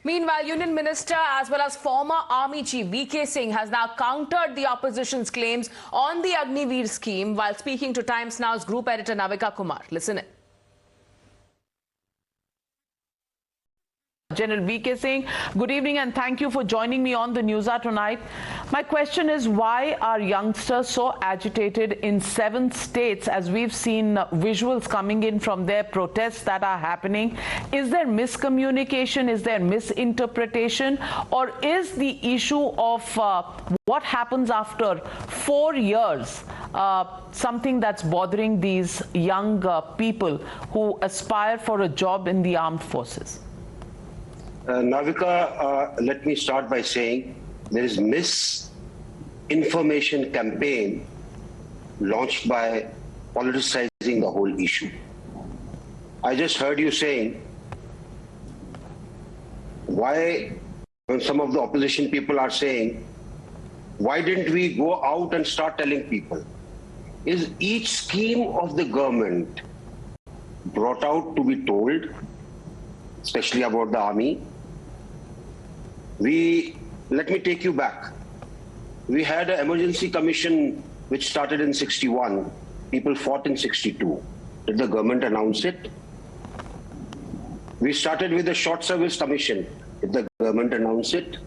Meanwhile, Union Minister as well as former Army Chief Vijay Singh has now countered the opposition's claims on the Agniveer scheme while speaking to Times Now's group editor Vijay Kumar. Listen in. General Vijay Singh, good evening and thank you for joining me on the News Hour tonight. My question is, why are youngsters so agitated in 7 states as we've seen visuals coming in from their protests that are happening? Is there miscommunication? Is there misinterpretation? Or is the issue of what happens after 4 years something that's bothering these young people who aspire for a job in the armed forces? Navika, let me start by saying there is misinformation campaign launched by politicizing the whole issue. I just heard you saying why, when some of the opposition people are saying, why didn't we go out and start telling people? Is each scheme of the government brought out to be told, especially about the army? Let me take you back. We had an emergency commission which started in 61. People fought in 62. Did the government announce it? We started with the short service commission. Did the government announce it?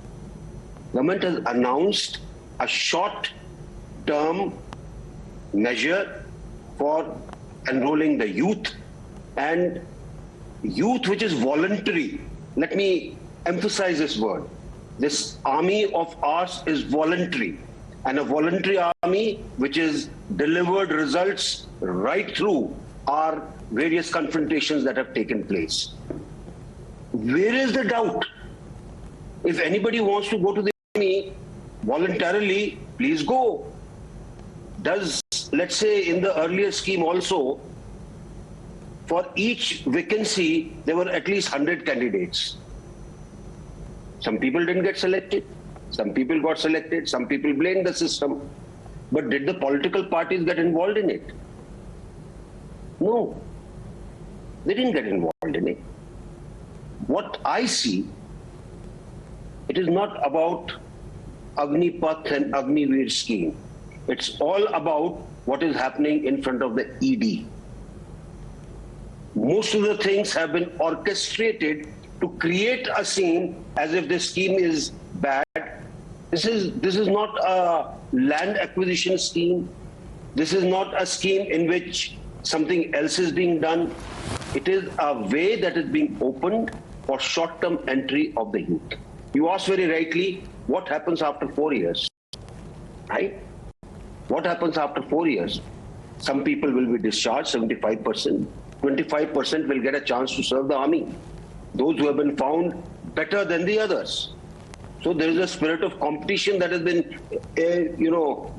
Government has announced a short-term measure for enrolling the youth, and youth which is voluntary. Let me emphasize this word. This army of ours is voluntary, and a voluntary army which is delivered results right through our various confrontations that have taken place. Where is the doubt? If anybody wants to go to the army voluntarily, please go. Does, let's say in the earlier scheme also, for each vacancy, there were at least 100 candidates. Some people didn't get selected. Some people got selected. Some people blamed the system. But did the political parties get involved in it? No. They didn't get involved in it. What I see, it is not about Agnipath and Agniveer scheme. It's all about what is happening in front of the ED. Most of the things have been orchestrated to create a scene as if this scheme is bad. This is not a land acquisition scheme. This is not a scheme in which something else is being done. It is a way that is being opened for short-term entry of the youth. You asked very rightly, what happens after 4 years, right? What happens after 4 years? Some people will be discharged, 75%. 25% will get a chance to serve the army. Those who have been found better than the others. So there is a spirit of competition that has been,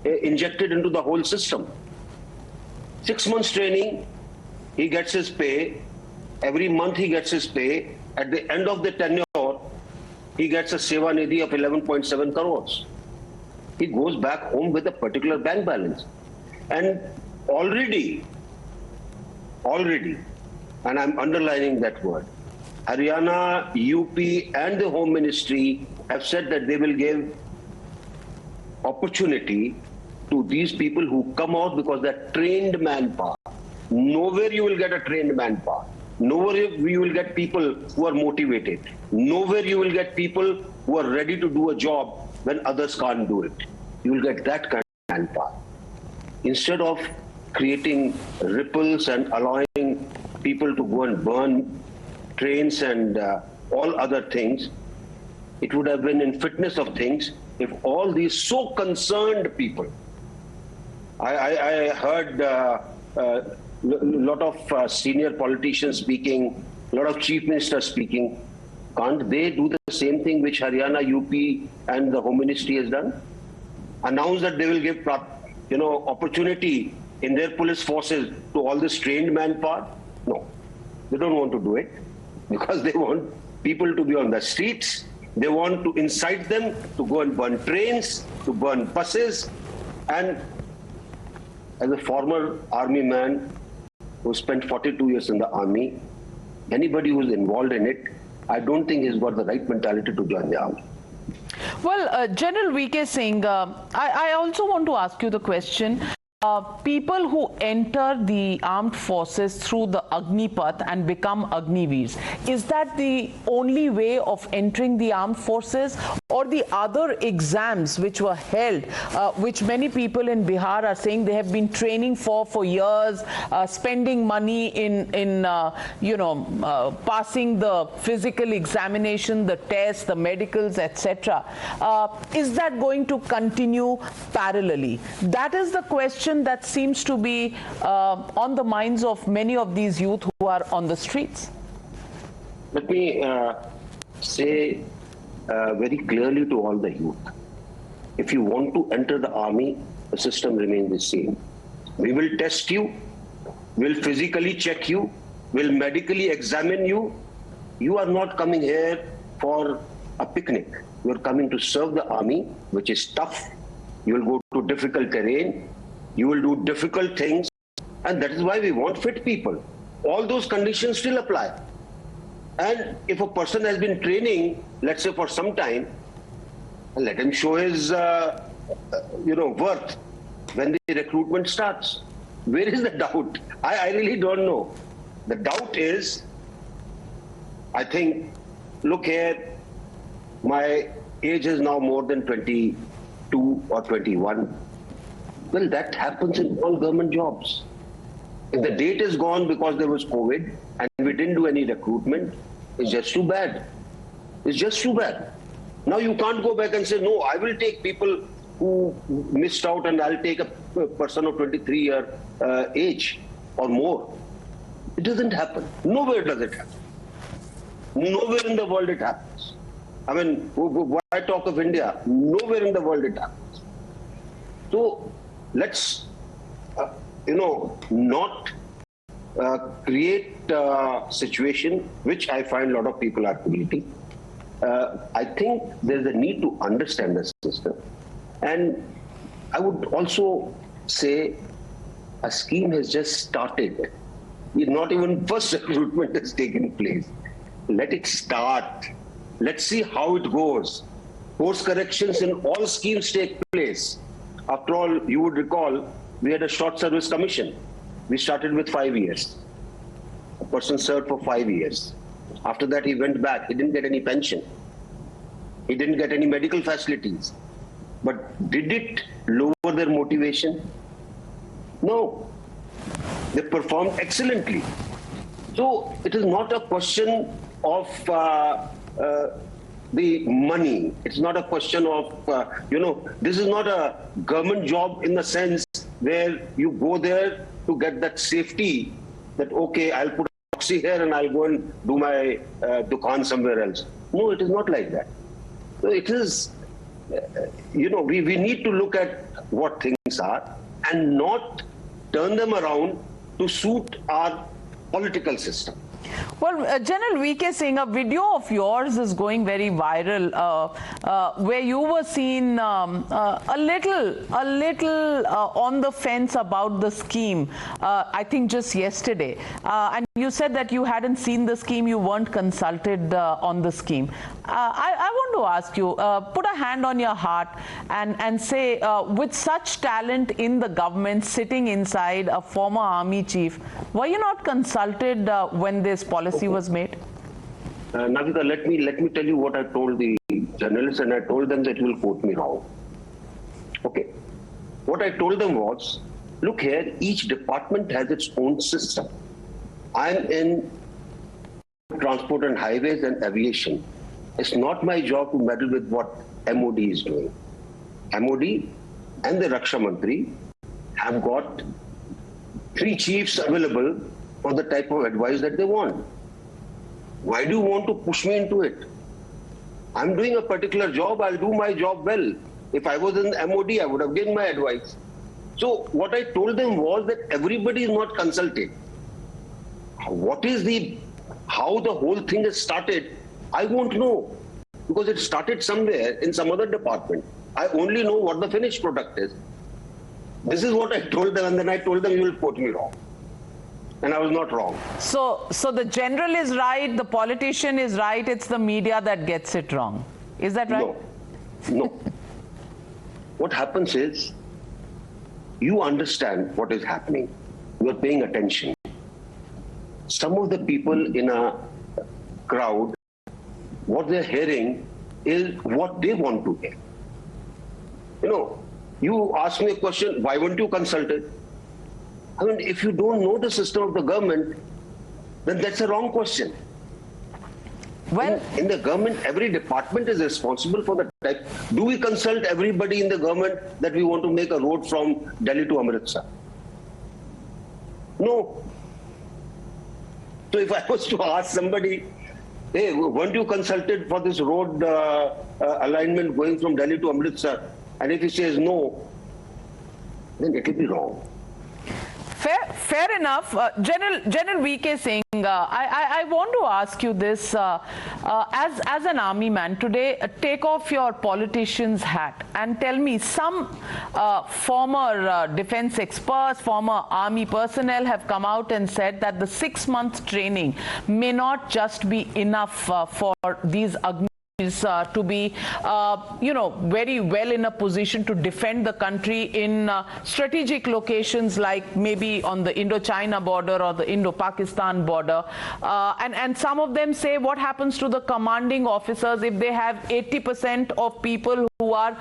injected into the whole system. 6 months training, he gets his pay. Every month he gets his pay. At the end of the tenure, he gets a Seva Nidhi of 11.7 crores. He goes back home with a particular bank balance. And already, and I'm underlining that word, Haryana, UP and the Home Ministry have said that they will give opportunity to these people who come out because they're trained manpower. Nowhere you will get a trained manpower. Nowhere you will get people who are motivated. Nowhere you will get people who are ready to do a job when others can't do it. You will get that kind of manpower. Instead of creating ripples and allowing people to go and burn trains and all other things, it would have been in fitness of things if all these so concerned people, I heard a lot of senior politicians speaking, a lot of chief ministers speaking. Can't they do the same thing which Haryana, UP and the Home Ministry has done? Announce that they will give opportunity in their police forces to all this trained manpower? No, they don't want to do it because they want people to be on the streets. They want to incite them to go and burn trains, to burn buses. And as a former army man who spent 42 years in the army, anybody who's involved in it, I don't think he's got the right mentality to join the army. Well, General Vijay Singh, I also want to ask you the question. People who enter the armed forces through the Agnipath and become Agniveers, is that the only way of entering the armed forces, or the other exams which were held, which many people in Bihar are saying they have been training for years, spending money in passing the physical examination, the tests, the medicals, etc. Is that going to continue parallelly? That is the question that seems to be on the minds of many of these youth who are on the streets. Let me say very clearly to all the youth, if you want to enter the army, the system remains the same. We will test you, we'll physically check you, we'll medically examine you. You are not coming here for a picnic. You are coming to serve the army, which is tough. You will go to difficult terrain. You will do difficult things, and that is why we want fit people. All those conditions still apply. And if a person has been training, let's say for some time, let him show his worth when the recruitment starts. Where is the doubt? I really don't know. The doubt is, I think, look here, my age is now more than 22 or 21. Well, that happens in all government jobs. If the date is gone because there was COVID and we didn't do any recruitment, it's just too bad. It's just too bad. Now you can't go back and say, no, I will take people who missed out and I'll take a person of 23-year age or more. It doesn't happen. Nowhere does it happen. Nowhere in the world it happens. I mean, why talk of India? Nowhere in the world it happens. So let's, not create a situation which I find a lot of people are creating. I think there's a need to understand the system. And I would also say a scheme has just started. Not even first recruitment has taken place. Let it start. Let's see how it goes. Course corrections in all schemes take place. After all, you would recall, we had a short service commission. We started with 5 years. A person served for 5 years. After that, he went back. He didn't get any pension. He didn't get any medical facilities. But did it lower their motivation? No. They performed excellently. So it is not a question of the money. It's not a question of, this is not a government job in the sense where you go there to get that safety that, okay, I'll put a proxy here and I'll go and do my dukaan somewhere else. No, it is not like that. So it is, we need to look at what things are and not turn them around to suit our political system. Well, General Vijay Singh, a video of yours is going very viral, where you were seen a little on the fence about the scheme, I think just yesterday. And you said that you hadn't seen the scheme, you weren't consulted on the scheme. I want to ask you, put a hand on your heart and say, with such talent in the government sitting inside a former army chief, were you not consulted when this policy was made? Navita, let me tell you what I told the journalists, and I told them that you will quote me wrong. Okay. What I told them was, look here, each department has its own system. I'm in transport and highways and aviation. It's not my job to meddle with what MOD is doing. MOD and the Raksha Mantri have got 3 chiefs available for the type of advice that they want. Why do you want to push me into it? I'm doing a particular job, I'll do my job well. If I was in the MOD, I would have given my advice. So what I told them was that everybody is not consulted. How the whole thing has started, I won't know, because it started somewhere in some other department. I only know what the finished product is. This is what I told them, and then I told them, you will quote me wrong. and I was not wrong. So the general is right, the politician is right, it's the media that gets it wrong. Is that right? No. What happens is, you understand what is happening. You are paying attention. Some of the people in a crowd, what they're hearing is what they want to hear. You know, you ask me a question, why weren't you consulted? I mean, if you don't know the system of the government, then that's a wrong question. Well, in the government, every department is responsible for the type. Do we consult everybody in the government that we want to make a road from Delhi to Amritsar? No. So if I was to ask somebody, hey, weren't you consulted for this road alignment going from Delhi to Amritsar? And if he says no, then it will be wrong. Fair enough. General Vijay Singh, I want to ask you this. As an army man today, take off your politician's hat and tell me, some former defense experts, former army personnel have come out and said that the 6-month training may not just be enough for these to be, very well in a position to defend the country in strategic locations like maybe on the Indo-China border or the Indo-Pakistan border. And some of them say, what happens to the commanding officers if they have 80% of people who are,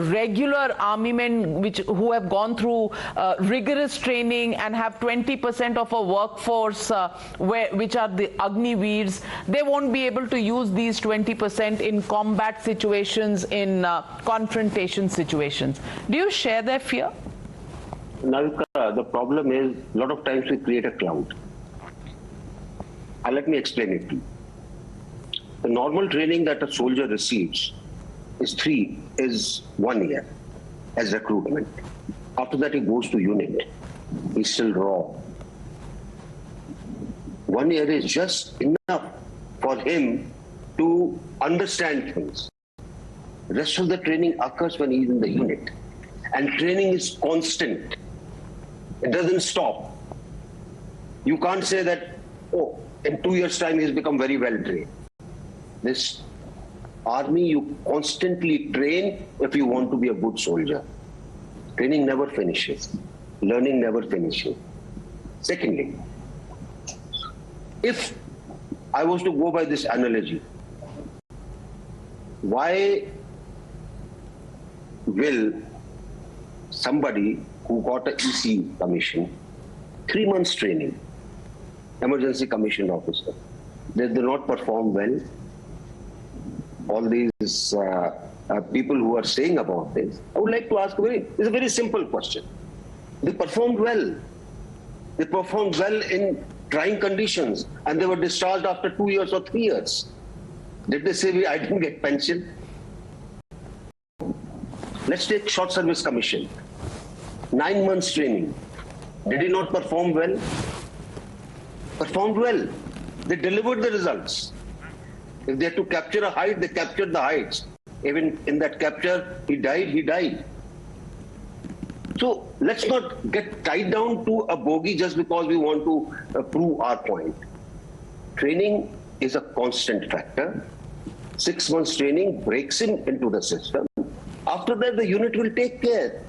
regular army men who have gone through rigorous training and have 20% of a workforce which are the Agniveers? They won't be able to use these 20% in combat situations, in confrontation situations. Do you share their fear? Navika, the problem is, a lot of times we create a cloud. Let me explain it to you. The normal training that a soldier receives is 1 year as recruitment. After that, he goes to unit. He's still raw. 1 year is just enough for him to understand things. The rest of the training occurs when he's in the unit. And training is constant. It doesn't stop. You can't say that, oh, in 2 years' time he's become very well trained. This army, you constantly train if you want to be a good soldier. Training never finishes. Learning never finishes. Secondly, if I was to go by this analogy, why will somebody who got an EC commission, 3 months training, emergency commissioned officer, they do not perform well? All these people who are saying about this, I would like to ask it's a very simple question. They performed well. They performed well in trying conditions, and they were discharged after 2 years or 3 years. Did they say, I didn't get pension? Let's take short service commission. 9 months training. Did he not perform well? Performed well. They delivered the results. If they had to capture a height, they captured the heights. Even in that capture, he died. So let's not get tied down to a bogey just because we want to prove our point. Training is a constant factor. 6 months training breaks him into the system. After that, the unit will take care.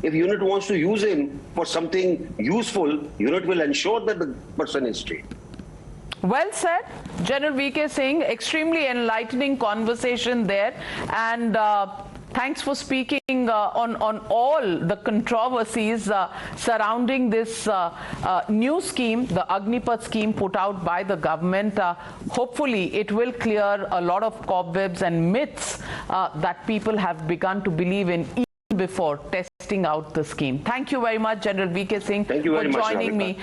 If unit wants to use him for something useful, unit will ensure that the person is trained. Well said, General Vijay Singh. Extremely enlightening conversation there, and thanks for speaking on all the controversies surrounding this new scheme, the Agnipath scheme put out by the government. Hopefully, it will clear a lot of cobwebs and myths that people have begun to believe in even before testing out the scheme. Thank you very much, General Vijay Singh, for joining me.